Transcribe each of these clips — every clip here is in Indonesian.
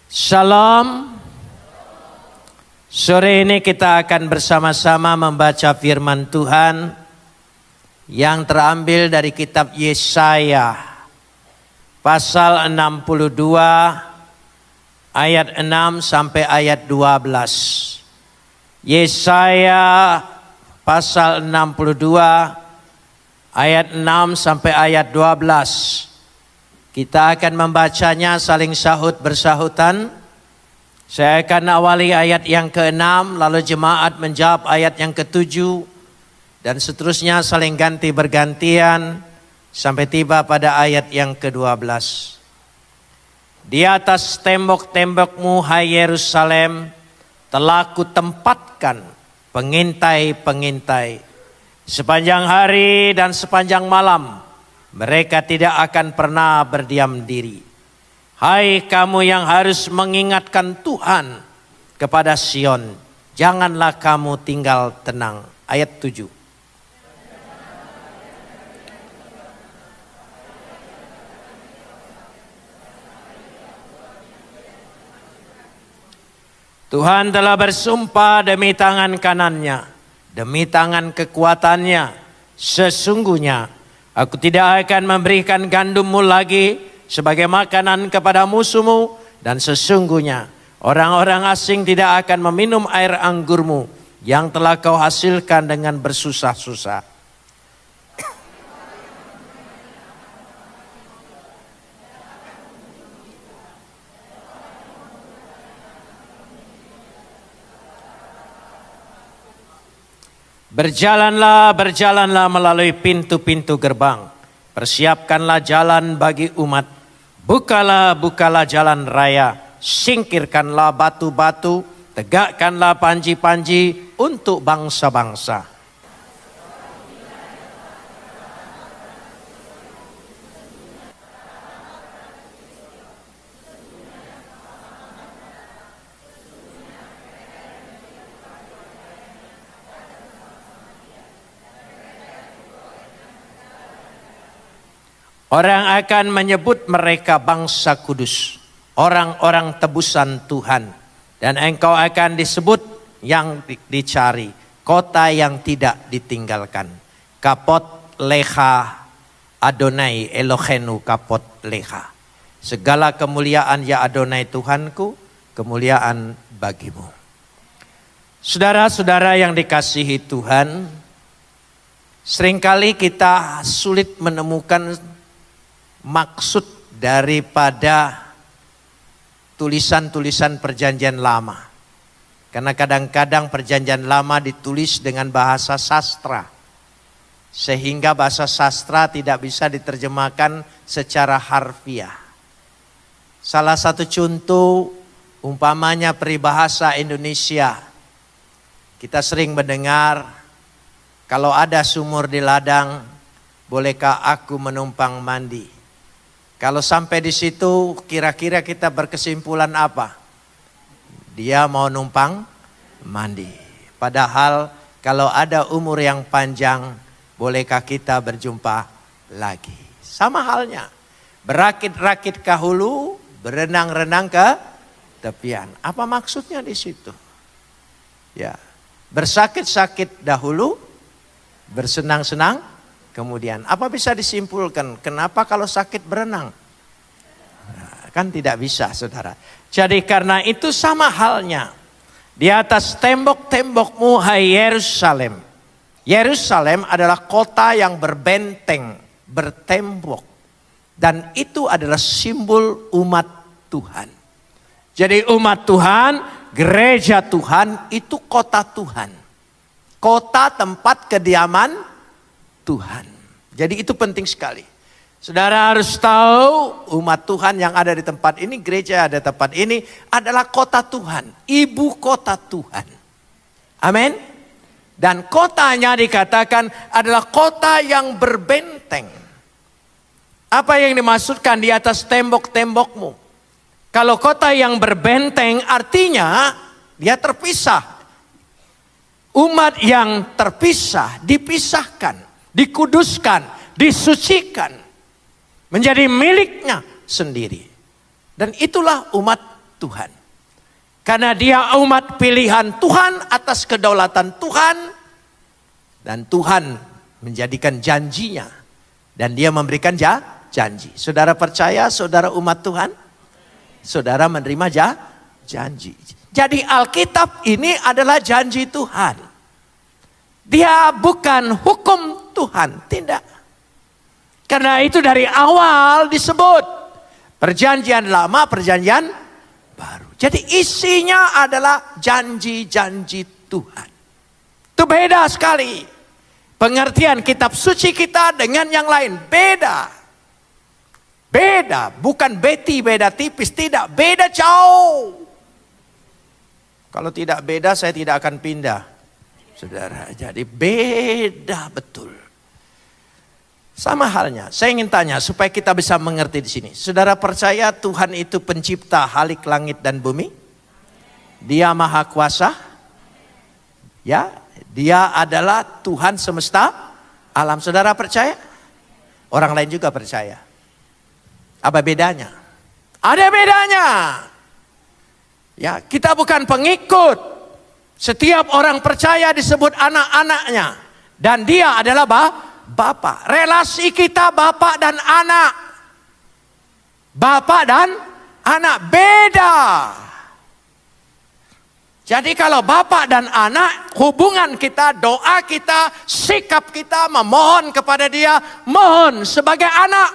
Shalom. Sore ini kita akan bersama-sama membaca firman Tuhan yang terambil dari kitab Yesaya pasal 62 ayat 6 sampai ayat 12. Yesaya pasal 62 ayat 6 sampai ayat 12. Kita akan membacanya saling sahut bersahutan. Saya akan awali ayat yang ke-6, lalu jemaat menjawab ayat yang ke-7, dan seterusnya saling ganti bergantian sampai tiba pada ayat yang ke-12. Di atas tembok-tembokmu, hai Yerusalem, telah kutempatkan pengintai-pengintai. Sepanjang hari dan sepanjang malam, mereka tidak akan pernah berdiam diri. Hai kamu yang harus mengingatkan Tuhan kepada Sion, janganlah kamu tinggal tenang. Ayat 7. Tuhan telah bersumpah demi tangan kanannya, demi tangan kekuatannya, sesungguhnya Aku tidak akan memberikan gandummu lagi sebagai makanan kepada musuhmu, dan sesungguhnya orang-orang asing tidak akan meminum air anggurmu yang telah kau hasilkan dengan bersusah-susah. Berjalanlah, berjalanlah melalui pintu-pintu gerbang. Persiapkanlah jalan bagi umat. Bukalah, bukalah jalan raya. Singkirkanlah batu-batu. Tegakkanlah panji-panji untuk bangsa-bangsa. Orang akan menyebut mereka bangsa kudus, orang-orang tebusan Tuhan. Dan engkau akan disebut yang dicari, kota yang tidak ditinggalkan. Kapot leha Adonai Elohenu kapot leha. Segala kemuliaan ya Adonai Tuhanku, kemuliaan bagimu. Saudara-saudara yang dikasihi Tuhan, seringkali kita sulit menemukan maksud daripada tulisan-tulisan perjanjian lama. Karena kadang-kadang perjanjian lama ditulis dengan bahasa sastra. Sehingga bahasa sastra tidak bisa diterjemahkan secara harfiah. Salah satu contoh umpamanya peribahasa Indonesia. Kita sering mendengar, kalau ada sumur di ladang, bolehkah aku menumpang mandi? Kalau sampai di situ kira-kira kita berkesimpulan apa? Dia mau numpang mandi. Padahal kalau ada umur yang panjang, bolehkah kita berjumpa lagi? Sama halnya, berakit-rakit ke hulu, berenang-renang ke tepian. Apa maksudnya di situ? Ya, bersakit-sakit dahulu, bersenang-senang kemudian. Apa bisa disimpulkan? Kenapa kalau sakit berenang? Nah, kan tidak bisa, saudara. Jadi karena itu sama halnya. Di atas tembok-tembokmu, hai Yerusalem. Yerusalem adalah kota yang berbenteng, bertembok. Dan itu adalah simbol umat Tuhan. Jadi umat Tuhan, gereja Tuhan, itu kota Tuhan. Kota tempat kediaman Tuhan. Jadi itu penting sekali. Saudara harus tahu umat Tuhan yang ada di tempat ini, gereja ada di tempat ini adalah kota Tuhan, ibu kota Tuhan. Amin. Dan kotanya dikatakan adalah kota yang berbenteng. Apa yang dimaksudkan di atas tembok-tembokmu? Kalau kota yang berbenteng artinya dia terpisah. Umat yang terpisah, dipisahkan, dikuduskan, disucikan, menjadi miliknya sendiri. Dan itulah umat Tuhan. Karena dia umat pilihan Tuhan atas kedaulatan Tuhan. Dan Tuhan menjadikan janjinya. Dan dia memberikan janji. Saudara percaya saudara umat Tuhan? Saudara menerima janji. Jadi Alkitab ini adalah janji Tuhan. Dia bukan hukum Tuhan. Tidak. Karena itu dari awal disebut. Perjanjian lama, perjanjian baru. Jadi isinya adalah janji-janji Tuhan. Itu beda sekali. Pengertian kitab suci kita dengan yang lain. Beda. Beda. Bukan beda tipis. Tidak. Beda jauh. Kalau tidak beda saya tidak akan pindah. Saudara. Jadi beda betul. Sama halnya, saya ingin tanya supaya kita bisa mengerti di sini. Saudara percaya Tuhan itu pencipta halik langit dan bumi? Dia maha kuasa? Ya, dia adalah Tuhan semesta alam. Saudara percaya? Orang lain juga percaya. Apa bedanya? Ada bedanya. Ya, kita bukan pengikut. Setiap orang percaya disebut anak-anaknya. Dan dia adalah Bapak. Relasi kita bapak dan anak. Bapak dan anak beda. Jadi kalau bapak dan anak, hubungan kita, doa kita, sikap kita memohon kepada dia, mohon sebagai anak.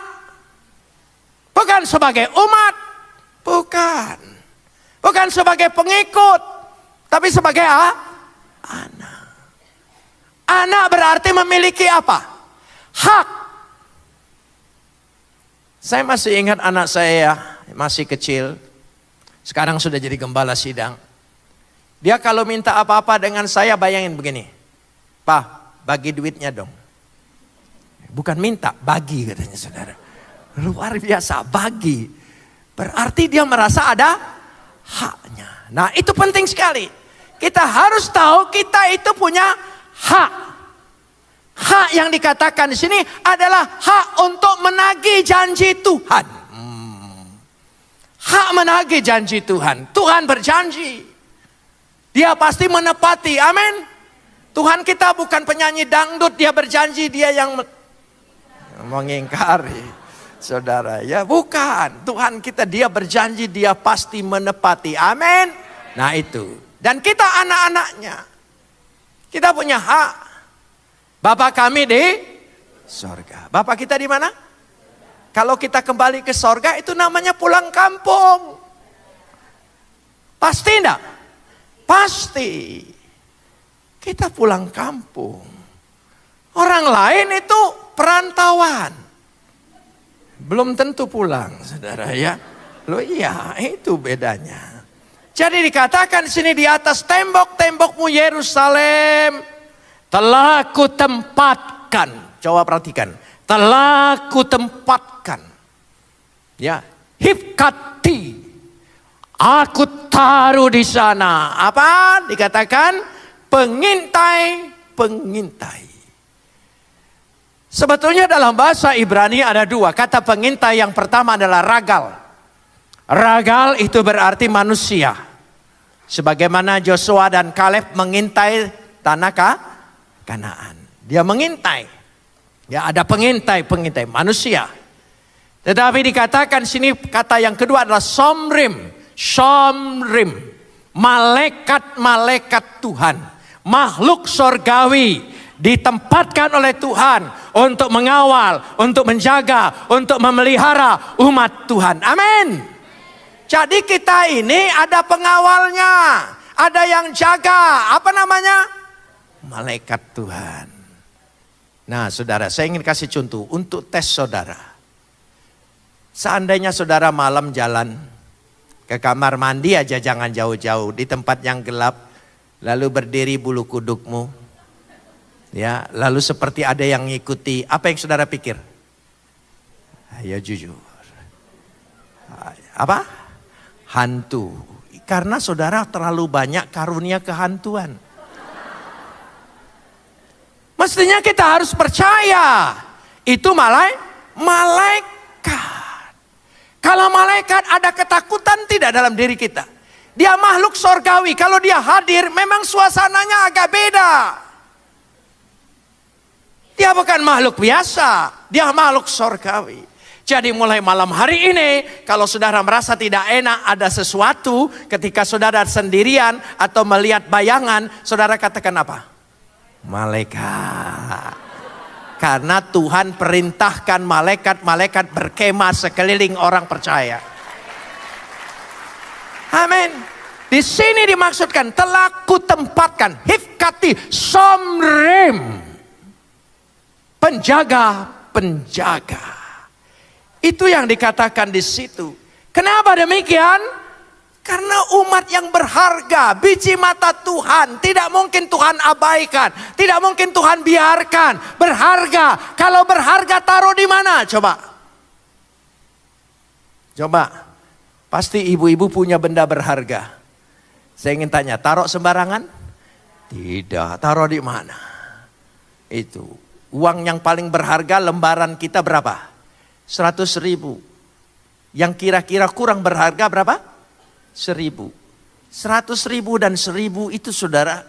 Bukan sebagai umat. Bukan. Bukan sebagai pengikut. Tapi sebagai anak. Anak berarti memiliki apa? Hak. Saya masih ingat anak saya masih kecil. Sekarang sudah jadi gembala sidang. Dia kalau minta apa-apa dengan saya bayangin begini. Pak, bagi duitnya dong. Bukan minta, bagi katanya saudara. Luar biasa, bagi. Berarti dia merasa ada haknya. Nah itu penting sekali. Kita harus tahu kita itu punya hak. Hak yang dikatakan di sini adalah hak untuk menagih janji Tuhan. Hak menagih janji Tuhan. Tuhan berjanji. Dia pasti menepati. Amin. Tuhan kita bukan penyanyi dangdut. Dia berjanji, dia yang mengingkari. Saudara, ya bukan. Tuhan kita, dia berjanji, dia pasti menepati. Amin. Nah itu. Dan kita anak-anaknya. Kita punya hak. Bapak kami di sorga. Bapak kita di mana? Kalau kita kembali ke sorga itu namanya pulang kampung. Pasti enggak? Pasti. Kita pulang kampung. Orang lain itu perantauan. Belum tentu pulang, saudara ya. Loh iya, itu bedanya. Jadi dikatakan di sini di atas tembok-tembokmu Yerusalem telah kutempatkan. Coba perhatikan. Telah kutempatkan. Ya, hifkati. Aku taruh di sana. Apa? Dikatakan pengintai. Sebetulnya dalam bahasa Ibrani ada dua. Kata pengintai yang pertama adalah ragal. Ragal itu berarti manusia. Sebagaimana Joshua dan Kaleb mengintai tanah Kanaan. Dia mengintai. Ya, ada pengintai manusia. Tetapi dikatakan sini kata yang kedua adalah somrim. Malaikat-malaikat Tuhan. Makhluk sorgawi ditempatkan oleh Tuhan untuk mengawal, untuk menjaga, untuk memelihara umat Tuhan. Amin. Jadi kita ini ada pengawalnya. Ada yang jaga. Apa namanya? Malaikat Tuhan. Nah saudara, saya ingin kasih contoh untuk tes saudara. Seandainya saudara malam jalan ke kamar mandi aja, jangan jauh-jauh, di tempat yang gelap, lalu berdiri bulu kudukmu, ya, lalu seperti ada yang ngikuti, apa yang saudara pikir? Ayo jujur. Apa? Hantu. Karena saudara terlalu banyak karunia kehantuan. Mestinya kita harus percaya. Itu malaikat. Kalau malaikat ada ketakutan tidak dalam diri kita. Dia makhluk sorgawi. Kalau dia hadir memang suasananya agak beda. Dia bukan makhluk biasa. Dia makhluk sorgawi. Jadi mulai malam hari ini, kalau saudara merasa tidak enak ada sesuatu ketika saudara sendirian atau melihat bayangan, saudara katakan apa? Malaikat. Karena Tuhan perintahkan malaikat-malaikat berkemah sekeliling orang percaya. Amin. Di sini dimaksudkan telah kutempatkan hifkati somrim. Penjaga-penjaga. Itu yang dikatakan di situ. Kenapa demikian? Karena umat yang berharga, biji mata Tuhan, tidak mungkin Tuhan abaikan, tidak mungkin Tuhan biarkan. Berharga, kalau berharga taruh di mana? Coba, pasti ibu-ibu punya benda berharga. Saya ingin tanya, taruh sembarangan? Tidak, taruh di mana? Itu, uang yang paling berharga lembaran kita berapa? 100.000. Yang kira-kira kurang berharga berapa? 1.000. 100.000 dan 1.000 itu saudara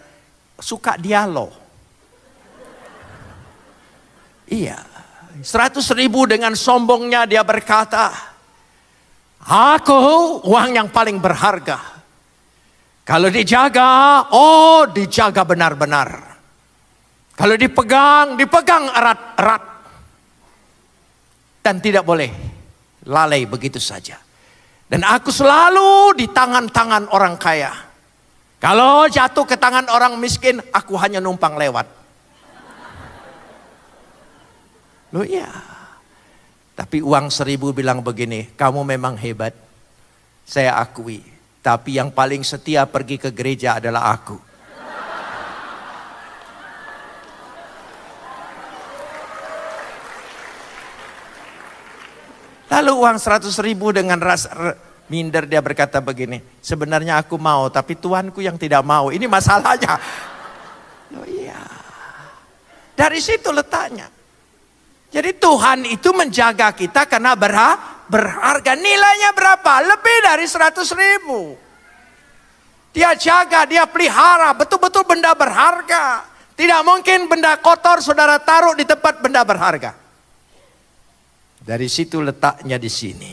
suka dialog. Iya. 100.000 dengan sombongnya dia berkata, aku uang yang paling berharga. Kalau dijaga, dijaga benar-benar. Kalau dipegang, dipegang erat-erat. Dan tidak boleh lalai begitu saja. Dan aku selalu di tangan-tangan orang kaya. Kalau jatuh ke tangan orang miskin, aku hanya numpang lewat. Loh iya. Tapi uang 1.000 bilang begini, kamu memang hebat. Saya akui. Tapi yang paling setia pergi ke gereja adalah aku. Lalu uang 100.000 dengan rasa minder dia berkata begini, sebenarnya aku mau tapi Tuanku yang tidak mau. Ini masalahnya. Oh iya. Dari situ letaknya. Jadi Tuhan itu menjaga kita karena berharga. Nilainya berapa? Lebih dari 100.000. Dia jaga, dia pelihara, betul-betul benda berharga. Tidak mungkin benda kotor saudara taruh di tempat benda berharga. Dari situ letaknya di sini.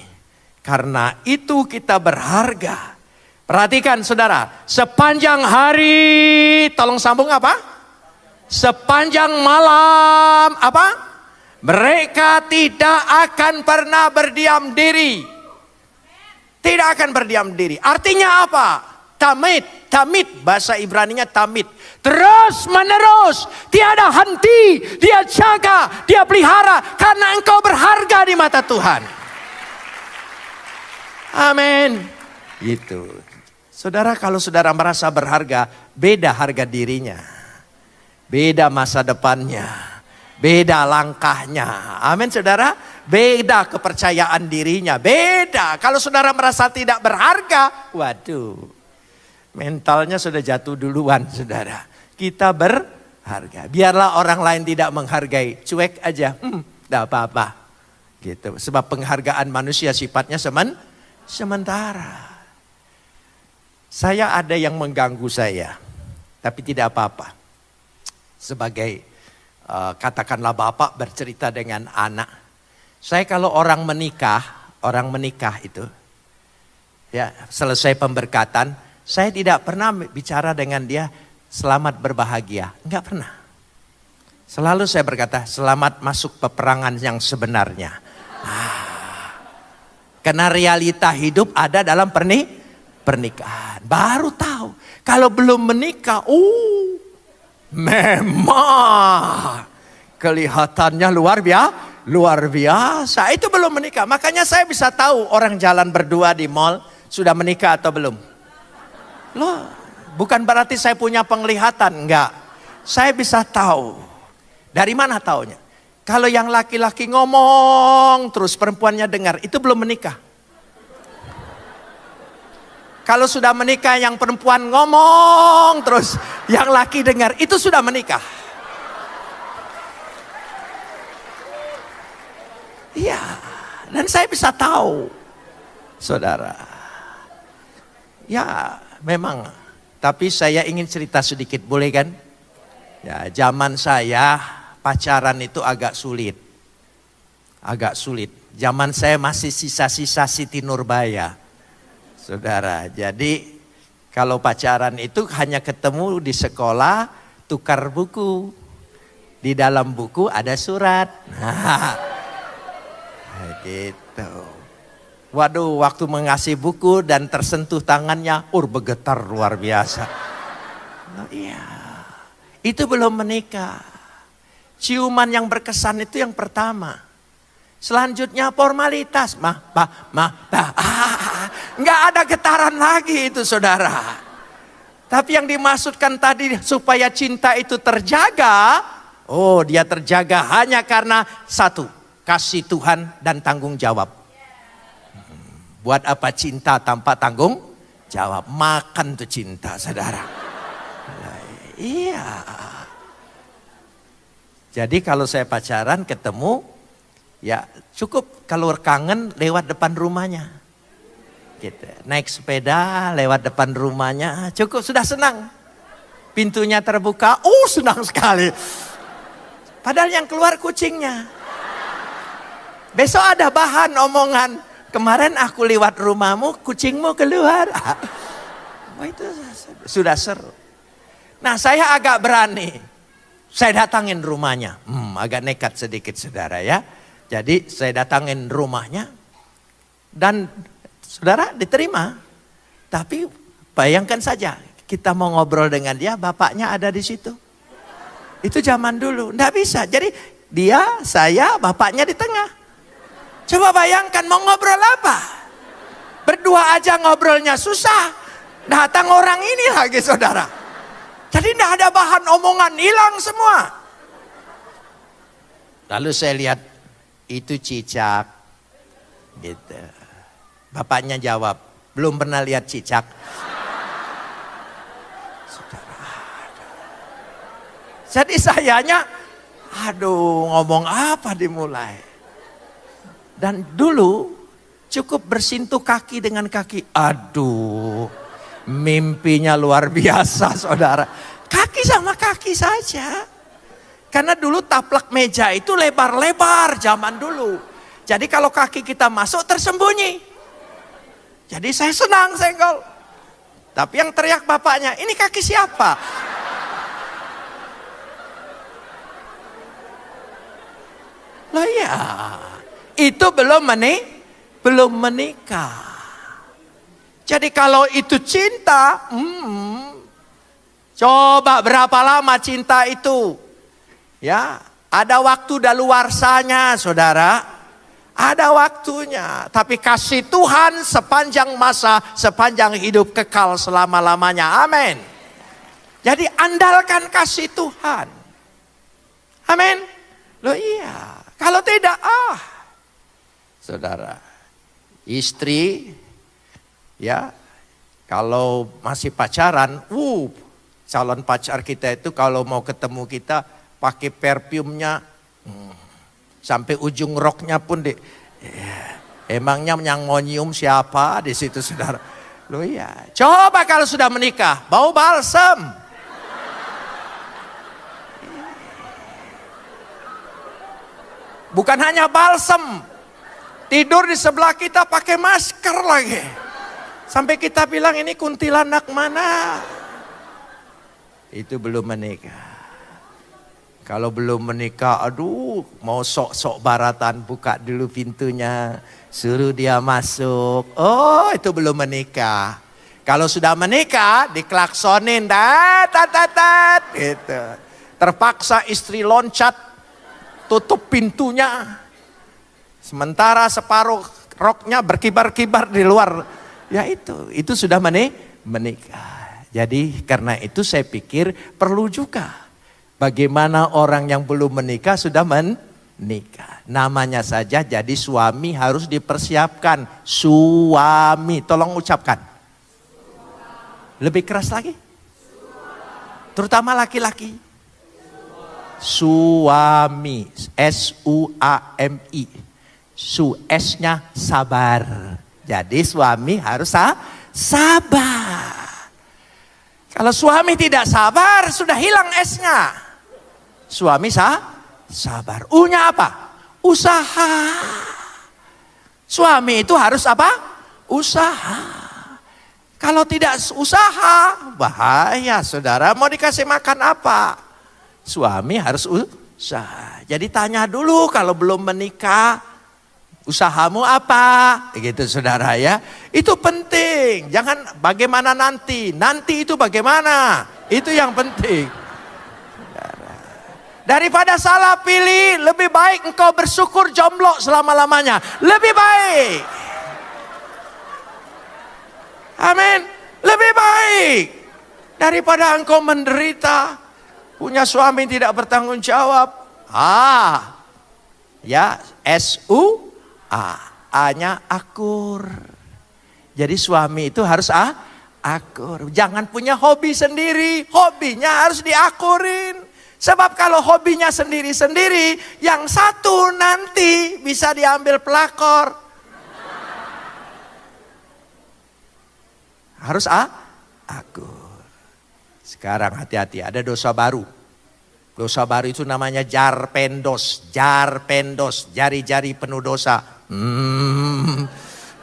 Karena itu kita berharga. Perhatikan saudara, sepanjang hari, tolong sambung apa? Sepanjang malam, apa? Mereka tidak akan pernah berdiam diri. Tidak akan berdiam diri. Artinya apa? Tamid, bahasa Ibraninya tamid. Terus menerus, tiada henti, dia jaga, dia pelihara, karena engkau berharga di mata Tuhan. Amin. Itu. Saudara, kalau saudara merasa berharga, beda harga dirinya. Beda masa depannya. Beda langkahnya. Amin saudara. Beda kepercayaan dirinya. Beda. Kalau saudara merasa tidak berharga, waduh. Mentalnya sudah jatuh duluan saudara. Kita berharga. Biarlah orang lain tidak menghargai. Cuek aja. Tidak apa-apa. Gitu. Sebab penghargaan manusia sifatnya sementara. Saya ada yang mengganggu saya. Tapi tidak apa-apa. Sebagai katakanlah bapak bercerita dengan anak. Saya kalau orang menikah itu. Ya, selesai pemberkatan. Saya tidak pernah bicara dengan dia. Selamat berbahagia. Enggak pernah. Selalu saya berkata, selamat masuk peperangan yang sebenarnya. Karena realita hidup ada dalam pernikahan. Baru tahu. Kalau belum menikah, memang kelihatannya luar biasa. Itu belum menikah. Makanya saya bisa tahu orang jalan berdua di mall sudah menikah atau belum. Loh. Bukan berarti saya punya penglihatan, enggak. Saya bisa tahu. Dari mana taunya? Kalau yang laki-laki ngomong terus perempuannya dengar, itu belum menikah. Kalau sudah menikah yang perempuan ngomong terus yang laki dengar, itu sudah menikah. Iya. Dan saya bisa tahu. saudara. Ya memang, tapi saya ingin cerita sedikit, boleh kan? Ya, zaman saya pacaran itu agak sulit. Agak sulit. Zaman saya masih sisa-sisa Siti Nurbaya. Saudara, jadi kalau pacaran itu hanya ketemu di sekolah, tukar buku. Di dalam buku ada surat. Nah, gitu. Waduh, waktu mengasih buku dan tersentuh tangannya, bergetar luar biasa. Nah, iya. Itu belum menikah. Ciuman yang berkesan itu yang pertama. Selanjutnya formalitas. Nggak ada getaran lagi itu, saudara. Tapi yang dimaksudkan tadi supaya cinta itu terjaga. Oh, dia terjaga hanya karena satu. Kasih Tuhan dan tanggung jawab. Buat apa cinta tanpa tanggung jawab? Makan tuh cinta, saudara. Iya. Jadi kalau saya pacaran ketemu, ya cukup kalau kangen lewat depan rumahnya. Gitu. Naik sepeda lewat depan rumahnya, cukup sudah senang. Pintunya terbuka, senang sekali. Padahal yang keluar kucingnya. Besok ada bahan omongan. Kemarin aku lewat rumahmu, kucingmu keluar. Wah, itu sudah seru. Nah, saya agak berani. Saya datangin rumahnya. Agak nekat sedikit, saudara ya. Jadi saya datangin rumahnya. Dan saudara diterima. Tapi bayangkan saja, kita mau ngobrol dengan dia, bapaknya ada di situ. Itu zaman dulu, enggak bisa. Jadi dia, saya, bapaknya di tengah. Coba bayangkan mau ngobrol apa? Berdua aja ngobrolnya susah. Datang orang ini lagi, saudara. Jadi enggak ada bahan omongan, hilang semua. Lalu saya lihat, itu cicak. Gitu. Bapaknya jawab, belum pernah lihat cicak. Jadi sayanya, ngomong apa dimulai. Dan dulu cukup bersentuh kaki dengan kaki. Mimpinya luar biasa, saudara. Kaki sama kaki saja. Karena dulu taplak meja itu lebar-lebar zaman dulu. Jadi kalau kaki kita masuk tersembunyi. Jadi saya senang senggol. Tapi yang teriak bapaknya, ini kaki siapa? Loh ya, itu belum menikah. Jadi kalau itu cinta, coba berapa lama cinta itu? Ya, ada waktu daluarsanya, saudara. Ada waktunya. Tapi kasih Tuhan sepanjang masa, sepanjang hidup, kekal selama-lamanya. Amin. Jadi andalkan kasih Tuhan. Amin. Loh iya. Kalau tidak, saudara, istri, ya, kalau masih pacaran, calon pacar kita itu kalau mau ketemu kita pakai perfumnya, sampai ujung roknya pun emangnya yang mau nyium siapa di situ, saudara? Loh ya, coba kalau sudah menikah, bau balsam. Bukan hanya balsam, tidur di sebelah kita pakai masker lagi. Sampai kita bilang ini kuntilanak mana? Itu belum menikah. Kalau belum menikah, mau sok-sok baratan, buka dulu pintunya, suruh dia masuk. Oh, itu belum menikah. Kalau sudah menikah, diklaksonin, gitu. Terpaksa istri loncat, tutup pintunya. Sementara separuh roknya berkibar-kibar di luar. Ya itu sudah menikah. Jadi karena itu saya pikir perlu juga. Bagaimana orang yang belum menikah sudah menikah. Namanya saja jadi suami harus dipersiapkan. Suami, tolong ucapkan. Lebih keras lagi. Terutama laki-laki. Suami, S-U-A-M-I. S-nya sabar. Jadi suami harus sabar. Kalau suami tidak sabar, sudah hilang esnya. Suami sabar. U-nya apa? Usaha. Suami itu harus apa? Usaha. Kalau tidak usaha, bahaya saudara. Mau dikasih makan apa? Suami harus usaha. Jadi tanya dulu kalau belum menikah, usahamu apa? Gitu saudara ya. Itu penting. Jangan bagaimana nanti. Nanti itu bagaimana. Itu yang penting. Saudara. Daripada salah pilih, lebih baik engkau bersyukur jomblo selama-lamanya. Lebih baik. Amin. Lebih baik. Daripada engkau menderita. Punya suami tidak bertanggung jawab. Ya, S-U-A. A-nya akur. Jadi suami itu harus akur. Jangan punya hobi sendiri. Hobinya harus diakurin. Sebab kalau hobinya sendiri-sendiri, yang satu nanti bisa diambil pelakor. Harus akur. Sekarang hati-hati, ada dosa baru. Dosa baru itu namanya jarpendos. Jarpendos, jari-jari penuh dosa.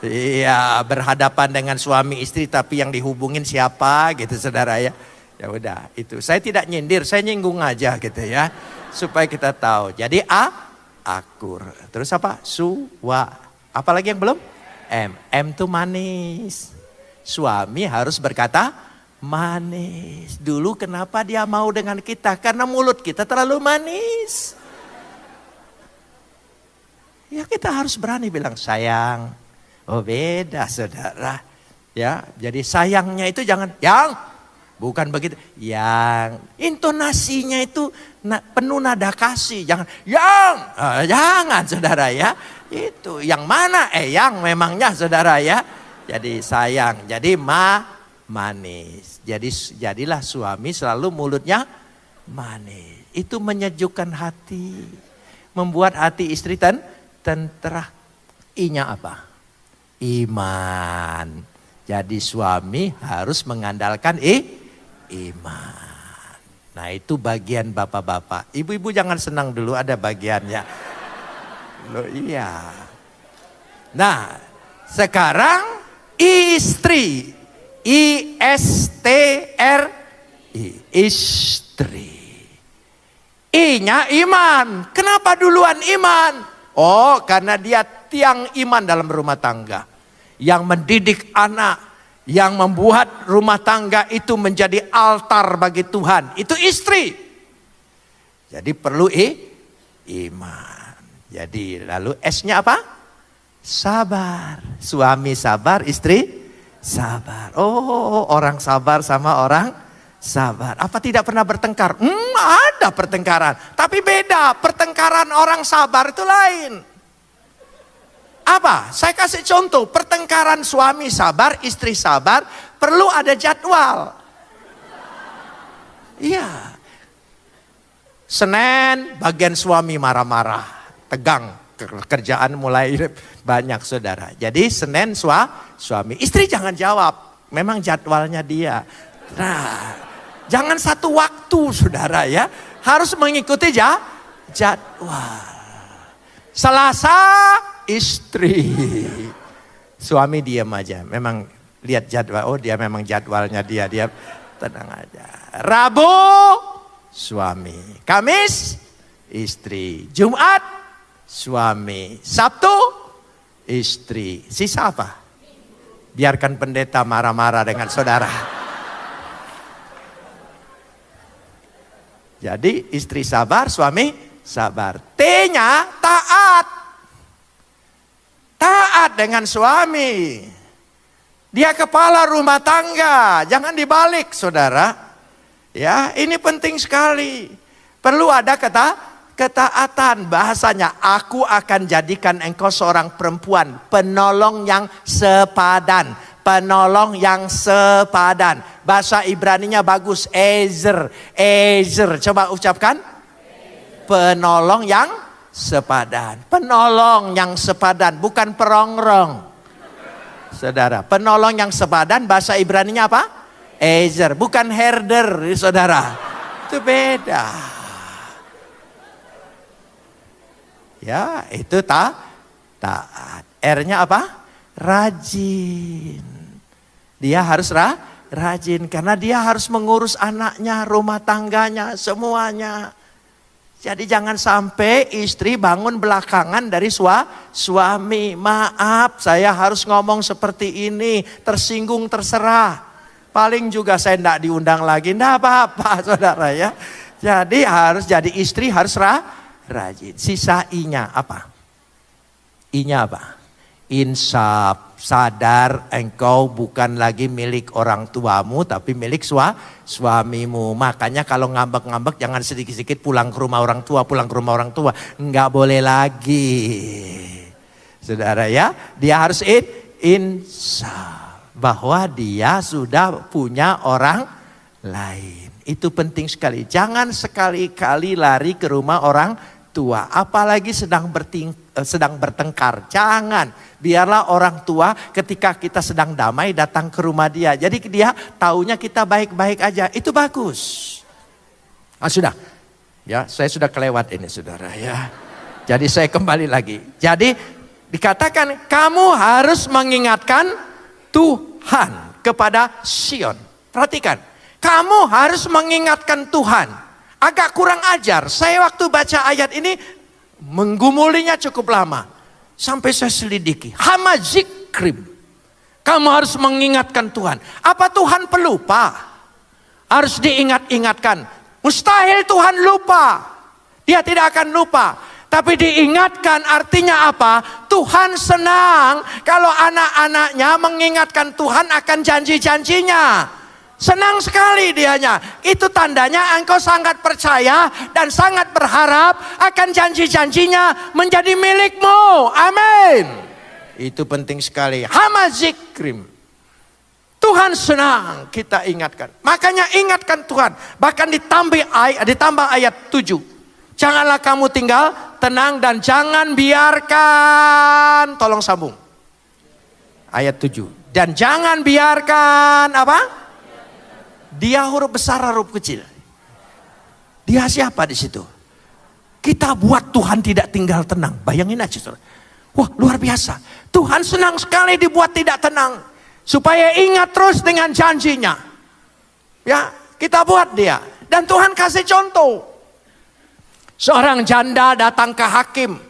Iya, berhadapan dengan suami istri tapi yang dihubungin siapa gitu saudara ya. Ya udah, itu. Saya tidak nyindir, saya nyinggung aja gitu ya. Supaya kita tahu. Jadi akur. Terus apa? Suwa. Apalagi yang belum? M. M itu manis. Suami harus berkata manis. Dulu kenapa dia mau dengan kita? Karena mulut kita terlalu manis. Ya kita harus berani bilang sayang. Oh beda saudara. Ya, jadi sayangnya itu jangan yang. Bukan begitu. Yang. Intonasinya itu penuh nada kasih. Jangan yang. Jangan saudara ya. Itu yang mana? Yang memangnya saudara ya. Jadi sayang, jadi manis. Jadi jadilah suami selalu mulutnya manis. Itu menyejukkan hati. Membuat hati istri tentera. I-nya apa? Iman. Jadi suami harus mengandalkan iman. Nah itu bagian bapak-bapak. Ibu-ibu jangan senang dulu, ada bagiannya. Loh iya. Nah sekarang istri, I-S-T-R-I, istri. I-nya iman. Kenapa duluan iman? Oh, karena dia tiang iman dalam rumah tangga. Yang mendidik anak, yang membuat rumah tangga itu menjadi altar bagi Tuhan. Itu istri. Jadi perlu iman. Jadi lalu S-nya apa? Sabar. Suami sabar, istri sabar. Oh, orang sabar sama orang sabar. Apa tidak pernah bertengkar? Ada pertengkaran. Tapi beda, pertengkaran orang sabar itu lain. Apa? Saya kasih contoh, pertengkaran suami sabar, istri sabar, perlu ada jadwal. Iya. Senin bagian suami marah-marah, tegang. Kerjaan mulai banyak saudara. Jadi Senin suami. Istri jangan jawab. Memang jadwalnya dia. Nah, jangan satu waktu saudara ya. Harus mengikuti jadwal. Selasa istri. Suami diam aja. Memang lihat jadwal. Oh dia memang jadwalnya dia. Dia tenang aja. Rabu suami. Kamis istri. Jumat suami. Sabtu istri. Sisa apa? Biarkan pendeta marah-marah dengan saudara. Jadi istri sabar, suami sabar. T-nya taat. Taat dengan suami. Dia kepala rumah tangga. Jangan dibalik saudara. Ya, ini penting sekali. Perlu ada ketaatan, bahasanya aku akan jadikan engkau seorang perempuan penolong yang sepadan. Penolong yang sepadan. Bahasa Ibraninya bagus, Ezer. Ezer, coba ucapkan. Penolong yang sepadan. Penolong yang sepadan, bukan perongrong. Saudara, penolong yang sepadan bahasa Ibraninya apa? Ezer, bukan herder, saudara. Itu beda. Ya, itu taat. R-nya apa? Rajin. Dia harus rajin karena dia harus mengurus anaknya, rumah tangganya, semuanya. Jadi jangan sampai istri bangun belakangan dari suami. Maaf, saya harus ngomong seperti ini, tersinggung terserah. Paling juga saya tidak diundang lagi, tidak apa-apa saudara ya. Jadi harus jadi istri harus rajin. Sisa I-nya apa? I-nya apa? Insaf, sadar engkau bukan lagi milik orang tuamu tapi milik suamimu. Makanya kalau ngambek-ngambek jangan sedikit-sedikit pulang ke rumah orang tua, Enggak boleh lagi. Saudara ya, dia harus insaf bahwa dia sudah punya orang lain. Itu penting sekali. Jangan sekali-kali lari ke rumah orang tua, apalagi sedang bertengkar. Jangan. Biarlah orang tua ketika kita sedang damai datang ke rumah dia. Jadi dia taunya kita baik-baik aja. Itu bagus. Sudah. Ya, saya sudah kelewat ini saudara ya. Jadi saya kembali lagi. Jadi dikatakan kamu harus mengingatkan Tuhan kepada Sion. Perhatikan. Kamu harus mengingatkan Tuhan. Agak kurang ajar. Saya waktu baca ayat ini menggumulinya cukup lama. Sampai saya selidiki. Hamazikrim. Kamu harus mengingatkan Tuhan. Apa Tuhan pelupa? Harus diingat-ingatkan. Mustahil Tuhan lupa. Dia tidak akan lupa. Tapi diingatkan artinya apa? Tuhan senang kalau anak-anaknya mengingatkan Tuhan akan janji-janjinya. Senang sekali dianya. Itu tandanya engkau sangat percaya dan sangat berharap akan janji-janjinya menjadi milikmu. Amin. Itu penting sekali. Hamazikrim. Tuhan senang kita ingatkan. Makanya ingatkan Tuhan. Bahkan ditambah ayat 7. Janganlah kamu tinggal tenang dan jangan biarkan. Tolong sambung. Ayat 7. Dan jangan biarkan apa? Dia huruf besar, huruf kecil. Dia siapa di situ? Kita buat Tuhan tidak tinggal tenang. Bayangin aja saudara. Wah luar biasa. Tuhan senang sekali dibuat tidak tenang. Supaya ingat terus dengan janjinya. Ya, kita buat dia. Dan Tuhan kasih contoh. Seorang janda datang ke hakim.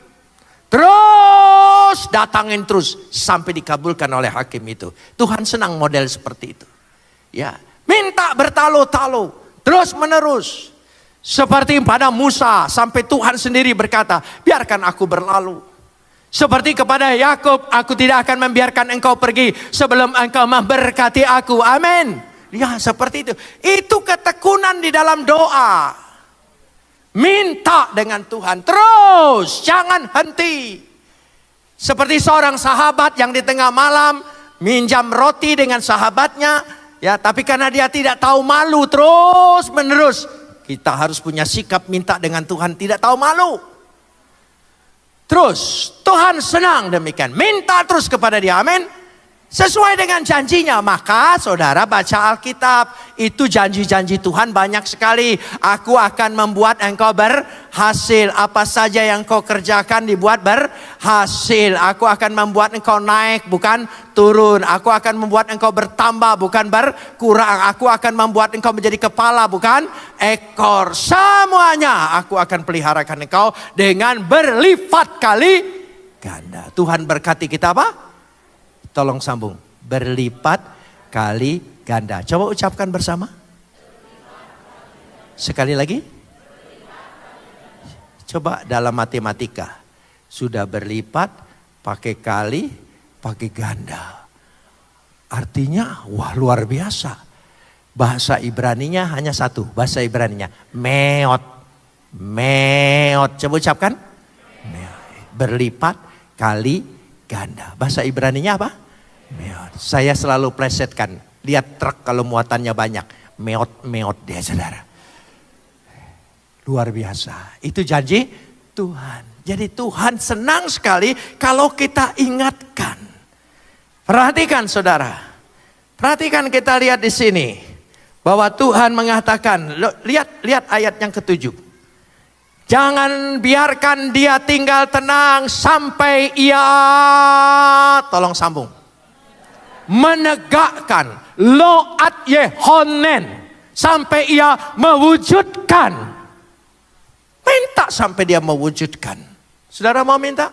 Terus datangin terus. Sampai dikabulkan oleh hakim itu. Tuhan senang model seperti itu. Ya. Minta bertalu-talu, terus menerus. Seperti pada Musa, sampai Tuhan sendiri berkata, biarkan aku berlalu. Seperti kepada Yakub, aku tidak akan membiarkan engkau pergi sebelum engkau memberkati aku. Amin. Ya seperti itu. Itu ketekunan di dalam doa. Minta dengan Tuhan, terus jangan henti. Seperti seorang sahabat yang di tengah malam minjam roti dengan sahabatnya. Ya, tapi karena dia tidak tahu malu terus menerus. Kita harus punya sikap minta dengan Tuhan tidak tahu malu. Terus Tuhan senang demikian. Minta terus kepada dia. Amin. Sesuai dengan janjinya. Maka saudara baca Alkitab. Itu janji-janji Tuhan banyak sekali. Aku akan membuat engkau berhasil. Apa saja yang kau kerjakan dibuat berhasil. Aku akan membuat engkau naik bukan turun. Aku akan membuat engkau bertambah bukan berkurang. Aku akan membuat engkau menjadi kepala bukan ekor. Semuanya aku akan peliharakan engkau dengan berlipat kali ganda. Tuhan berkati kita apa? Tolong sambung. Berlipat kali ganda. Coba ucapkan bersama. Sekali lagi. Coba dalam matematika. Sudah berlipat, pakai kali, pakai ganda. Artinya, wah luar biasa. Bahasa Ibraninya hanya satu. Bahasa Ibraninya, meot. Meot. Coba ucapkan. Berlipat kali ganda. Bahasa Ibraninya apa? Meot. Saya selalu plesetkan. Lihat truk kalau muatannya banyak. Meot dia saudara. Luar biasa. Itu janji Tuhan. Jadi Tuhan senang sekali kalau kita ingatkan. Perhatikan saudara. Perhatikan, kita lihat di sini. Bahwa Tuhan mengatakan, lihat ayat yang ke-7. Jangan biarkan dia tinggal tenang sampai ia, tolong sambung, menegakkan loat Yehonen, sampai ia mewujudkan. Minta sampai dia mewujudkan. Saudara mau minta?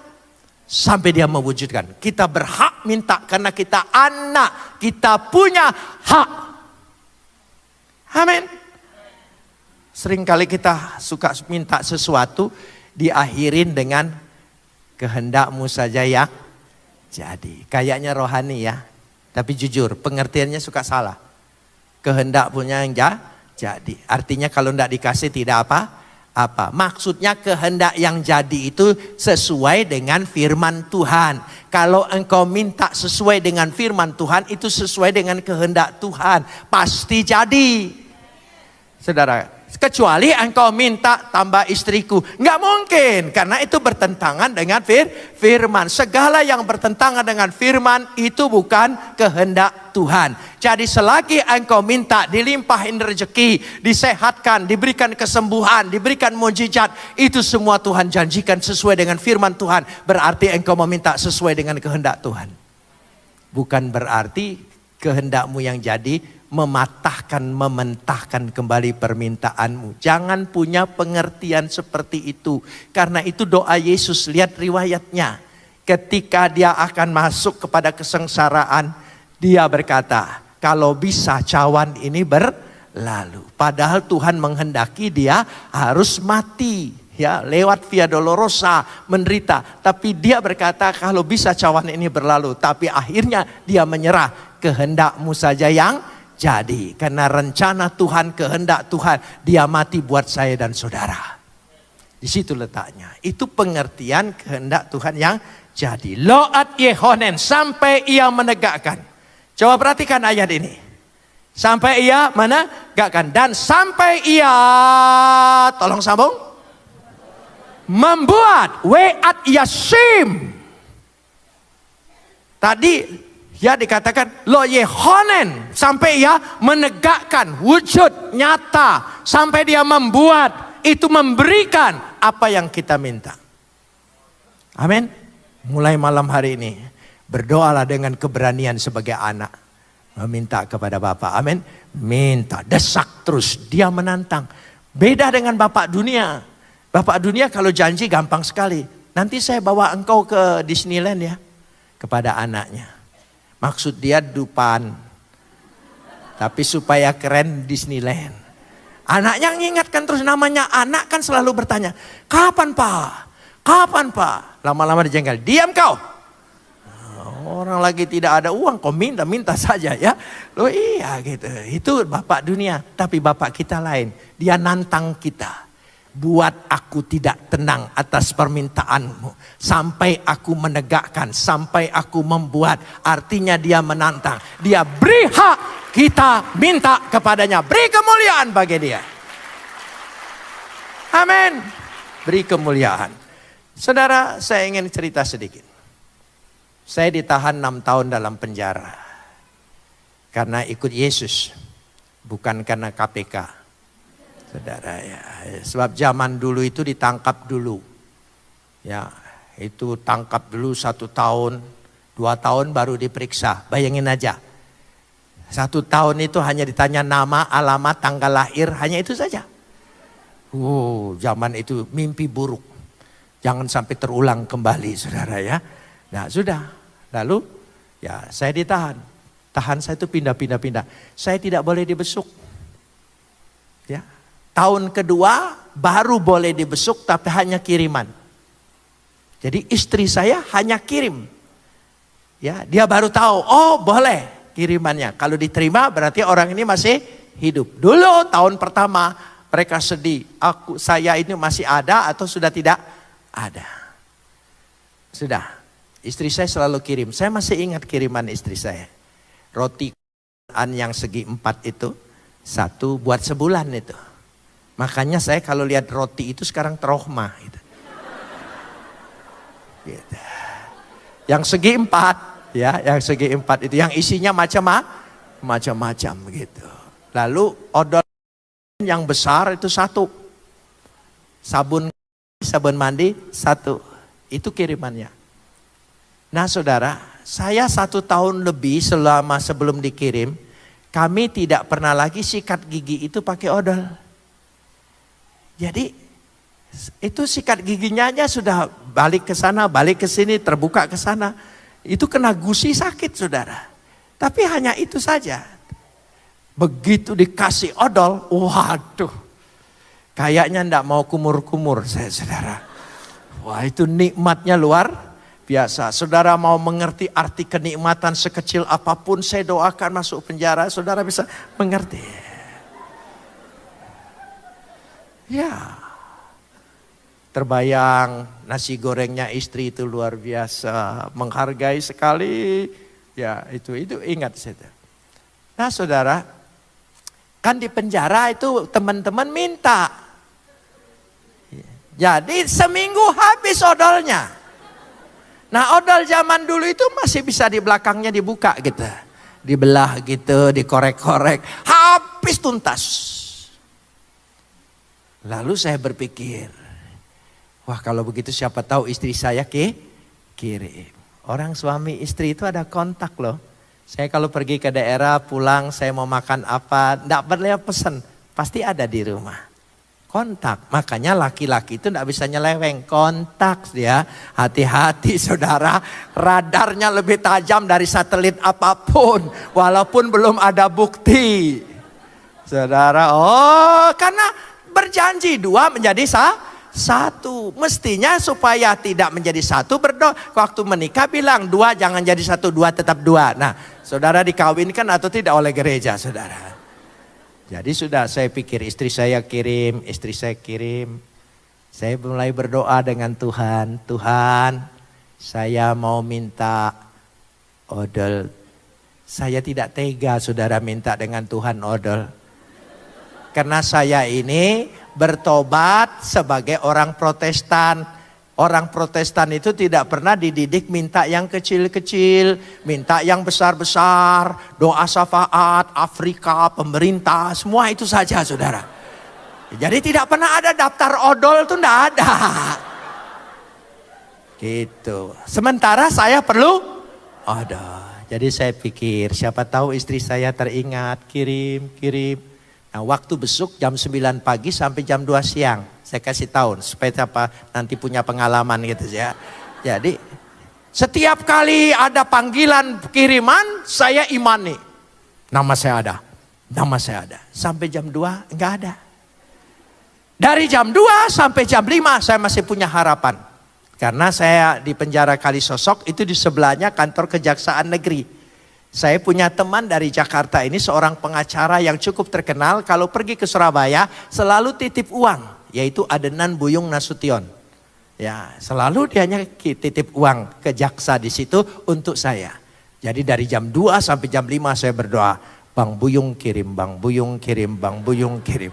Sampai dia mewujudkan. Kita berhak minta karena kita anak, kita punya hak. Amin. Seringkali kita suka minta sesuatu diakhirin dengan kehendakmu saja yang jadi. Kayaknya rohani ya. Tapi jujur, pengertiannya suka salah. Kehendak punya yang jadi. Artinya kalau tidak dikasih tidak apa. Maksudnya kehendak yang jadi itu sesuai dengan firman Tuhan. Kalau engkau minta sesuai dengan firman Tuhan, itu sesuai dengan kehendak Tuhan. Pasti jadi. Saudara, kecuali engkau minta tambah istriku. Nggak mungkin, karena itu bertentangan dengan firman. Segala yang bertentangan dengan firman itu bukan kehendak Tuhan. Jadi selagi engkau minta dilimpahin rezeki, disehatkan, diberikan kesembuhan, diberikan mujizat, itu semua Tuhan janjikan sesuai dengan firman Tuhan. Berarti engkau meminta sesuai dengan kehendak Tuhan. Bukan berarti kehendakmu yang jadi mematahkan, mementahkan kembali permintaanmu. Jangan punya pengertian seperti itu. Karena itu doa Yesus, lihat riwayatnya. Ketika dia akan masuk kepada kesengsaraan, dia berkata, kalau bisa cawan ini berlalu. Padahal Tuhan menghendaki dia harus mati. Ya, lewat Via Dolorosa, menderita. Tapi dia berkata, kalau bisa cawan ini berlalu. Tapi akhirnya dia menyerah, kehendakmu saja yang jadi. Karena rencana Tuhan, kehendak Tuhan, dia mati buat saya dan saudara. Di situ letaknya. Itu pengertian kehendak Tuhan yang jadi. Loat Yehonen, sampai ia menegakkan. Coba perhatikan ayat ini. Sampai ia menegakkan. Dan sampai ia, tolong sambung, membuat Weat Yasim. Tadi ya dikatakan lo Yehonen, sampai ia menegakkan, wujud nyata, sampai dia membuat, itu memberikan apa yang kita minta. Amin. Mulai malam hari ini berdoalah dengan keberanian sebagai anak, meminta kepada Bapa. Amin. Minta, desak terus, dia menantang. Beda dengan Bapak dunia. Bapak dunia kalau janji gampang sekali. Nanti saya bawa engkau ke Disneyland ya, kepada anaknya. Maksud dia dupan. Tapi supaya keren Disneyland. Anaknya mengingatkan terus, namanya anak kan selalu bertanya, kapan Pak? Kapan Pak? Lama-lama dijengkel, diam kau. Orang lagi tidak ada uang, kau minta saja ya. Loh iya gitu. Itu Bapak dunia. Tapi Bapak kita lain. Dia nantang kita. Buat aku tidak tenang atas permintaanmu. Sampai aku menegakkan. Sampai aku membuat. Artinya dia menantang. Dia beri hak. Kita minta kepadanya. Beri kemuliaan bagi dia. Amin. Beri kemuliaan. Saudara, saya ingin cerita sedikit. Saya ditahan 6 tahun dalam penjara. Karena ikut Yesus. Bukan karena KPK. Saudara ya, sebab zaman dulu itu ditangkap dulu. Ya, itu tangkap dulu 1 tahun, 2 tahun baru diperiksa. Bayangin aja. 1 tahun itu hanya ditanya nama, alamat, tanggal lahir, hanya itu saja. Zaman itu mimpi buruk. Jangan sampai terulang kembali saudara ya. Nah sudah, lalu ya saya ditahan. Tahan saya itu pindah. Saya tidak boleh dibesuk. Ya. Tahun kedua baru boleh dibesuk tapi hanya kiriman. Jadi istri saya hanya kirim. Ya, dia baru tahu, oh boleh kirimannya. Kalau diterima berarti orang ini masih hidup. Dulu tahun pertama mereka sedih. Saya ini masih ada atau sudah tidak ada. Sudah. Istri saya selalu kirim. Saya masih ingat kiriman istri saya. Roti yang segi 4 itu. 1 buat sebulan itu. Makanya saya kalau lihat roti itu sekarang trauma. Gitu. Gitu. Yang segi 4 Ya, yang segi 4 itu yang isinya macam-macam gitu. Lalu odol yang besar itu 1. Sabun mandi 1. Itu kirimannya. Nah saudara, saya 1 tahun lebih sebelum dikirim, kami tidak pernah lagi sikat gigi itu pakai odol. Jadi itu sikat giginya aja sudah balik ke sana, balik ke sini, terbuka ke sana. Itu kena gusi sakit saudara. Tapi hanya itu saja. Begitu dikasih odol, waduh. Kayaknya enggak mau kumur-kumur saya saudara. Wah itu nikmatnya luar biasa. Saudara mau mengerti arti kenikmatan sekecil apapun, saya doakan masuk penjara, saudara bisa mengerti. Ya, terbayang nasi gorengnya istri itu luar biasa, menghargai sekali. Ya itu ingat saya. Nah saudara, kan di penjara itu teman-teman minta. Jadi seminggu habis odolnya. Nah odol zaman dulu itu masih bisa di belakangnya dibuka gitu. Dibelah gitu, dikorek-korek. Habis tuntas. Lalu saya berpikir, wah kalau begitu siapa tahu istri saya kirim. Orang suami istri itu ada kontak loh. Saya kalau pergi ke daerah pulang saya mau makan apa, enggak perlu pesan. Pasti ada di rumah. Kontak, makanya laki-laki itu tidak bisa nyeleweng, kontak dia. Hati-hati saudara, radarnya lebih tajam dari satelit apapun, walaupun belum ada bukti. Saudara, karena berjanji 2 menjadi 1. Mestinya supaya tidak menjadi 1 berdoa. Waktu menikah bilang 2 jangan jadi 1, 2 tetap 2. Nah saudara dikawinkan atau tidak oleh gereja saudara. Jadi sudah saya pikir istri saya kirim. Saya mulai berdoa dengan Tuhan. Tuhan, saya mau minta odol. Saya tidak tega saudara minta dengan Tuhan odol. Karena saya ini bertobat sebagai orang Protestan. Orang Protestan itu tidak pernah dididik minta yang kecil-kecil, minta yang besar-besar, doa syafaat, Afrika, pemerintah, semua itu saja saudara. Jadi tidak pernah ada daftar odol itu enggak ada. Gitu. Sementara saya perlu odol. Jadi saya pikir siapa tahu istri saya teringat, kirim. Nah waktu besuk jam 9 pagi sampai jam 2 siang. Saya kasih tahu supaya apa nanti punya pengalaman gitu ya. Jadi setiap kali ada panggilan kiriman saya imani. Nama saya ada. Sampai jam 2 enggak ada. Dari jam 2 sampai jam 5 saya masih punya harapan. Karena saya di penjara Kalisosok itu di sebelahnya kantor Kejaksaan Negeri. Saya punya teman dari Jakarta ini seorang pengacara yang cukup terkenal. Kalau pergi ke Surabaya selalu titip uang, yaitu Adenan Buyung Nasution. Ya, selalu dianya titip uang ke jaksa di situ untuk saya. Jadi dari jam 2 sampai jam 5 saya berdoa, Bang Buyung kirim, Bang Buyung kirim, Bang Buyung kirim.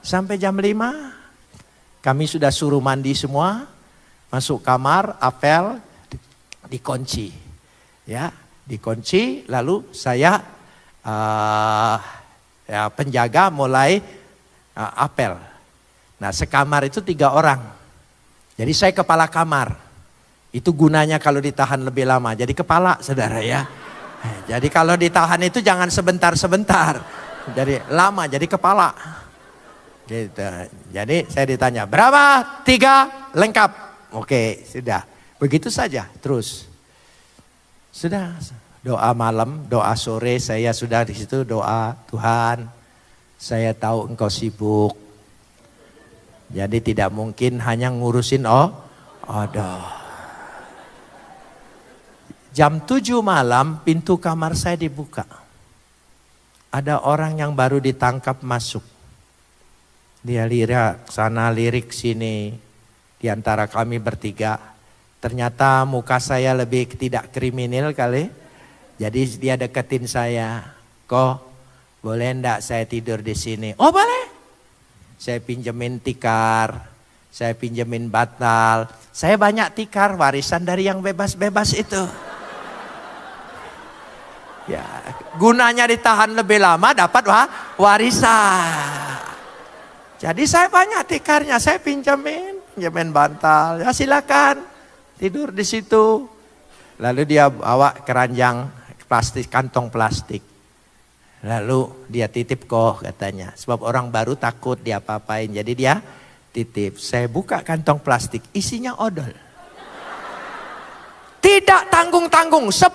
Sampai jam 5 kami sudah suruh mandi semua, masuk kamar, apel, dikunci. Ya. Dikunci, lalu saya penjaga mulai apel. Nah sekamar itu 3 orang. Jadi saya kepala kamar. Itu gunanya kalau ditahan lebih lama. Jadi kepala saudara ya. Jadi kalau ditahan itu jangan sebentar-sebentar. Jadi lama jadi kepala. Gitu. Jadi saya ditanya berapa? 3 lengkap. Oke sudah. Begitu saja terus. Sudah doa malam, doa sore saya sudah di situ doa, Tuhan saya tahu engkau sibuk. Jadi tidak mungkin hanya ngurusin odol. Jam 7 malam pintu kamar saya dibuka. Ada orang yang baru ditangkap masuk. Dia lirik sana lirik sini di antara kami bertiga. Ternyata muka saya lebih tidak kriminal kali. Jadi dia deketin saya. Kok boleh enggak saya tidur di sini? Oh boleh. Saya pinjemin tikar. Saya pinjemin bantal. Saya banyak tikar warisan dari yang bebas-bebas itu. Ya, gunanya ditahan lebih lama dapat warisan. Jadi saya banyak tikarnya, saya pinjamin bantal. Ya silakan tidur di situ. Lalu dia bawa keranjang plastik, kantong plastik. Lalu dia titip kok katanya. Sebab orang baru takut dia apa-apain. Jadi dia titip. Saya buka kantong plastik, isinya odol. Tidak tanggung-tanggung, 10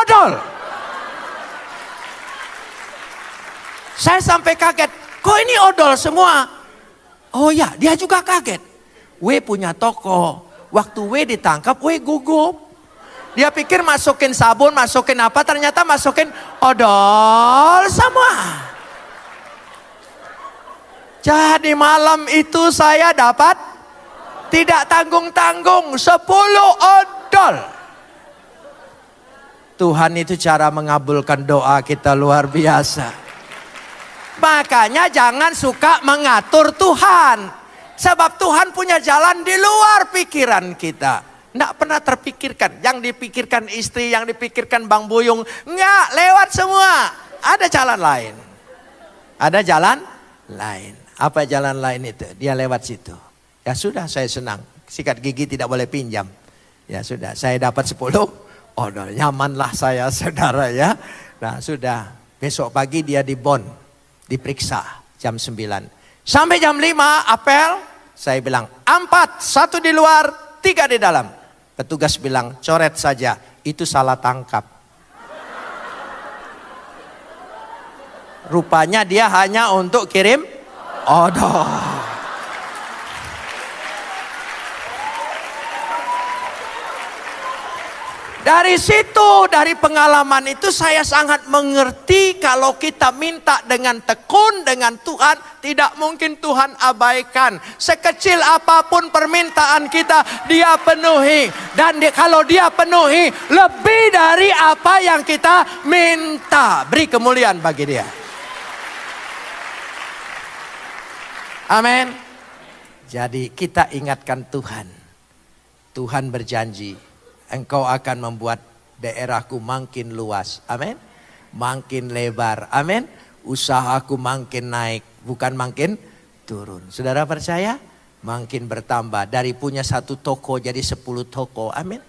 odol. Saya sampai kaget, kok ini odol semua? Oh ya, dia juga kaget. W punya toko, waktu W ditangkap, W gugup. Dia pikir masukin sabun, masukin apa, ternyata masukin odol semua. Jadi malam itu saya dapat tidak tanggung-tanggung 10 odol. Tuhan itu cara mengabulkan doa kita luar biasa. Makanya jangan suka mengatur Tuhan. Sebab Tuhan punya jalan di luar pikiran kita. Tidak pernah terpikirkan. Yang dipikirkan istri, yang dipikirkan Bang Buyung. Enggak, lewat semua. Ada jalan lain. Ada jalan lain. Apa jalan lain itu? Dia lewat situ. Ya sudah, saya senang. Sikat gigi tidak boleh pinjam. Ya sudah, saya dapat 10 odol. Nyamanlah saya saudara ya. Nah sudah, besok pagi dia di Bon. Diperiksa jam 9. Sampai jam 5 apel. Saya bilang 4, 1 di luar, 3 di dalam. Petugas bilang coret saja, itu salah tangkap. Rupanya dia hanya untuk kirim odol. Dari situ, dari pengalaman itu saya sangat mengerti kalau kita minta dengan tekun dengan Tuhan, tidak mungkin Tuhan abaikan. Sekecil apapun permintaan kita, dia penuhi. Dan kalau dia penuhi, lebih dari apa yang kita minta. Beri kemuliaan bagi dia. Amin. Jadi kita ingatkan Tuhan. Tuhan berjanji. Engkau akan membuat daerahku makin luas. Amin. Makin lebar. Amin. Usahaku makin naik. Bukan makin turun. Saudara percaya? Makin bertambah. Dari punya 1 toko jadi 10 toko. Amin.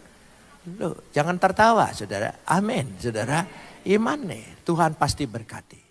Loh, jangan tertawa saudara. Amin saudara. Iman nih. Tuhan pasti berkati.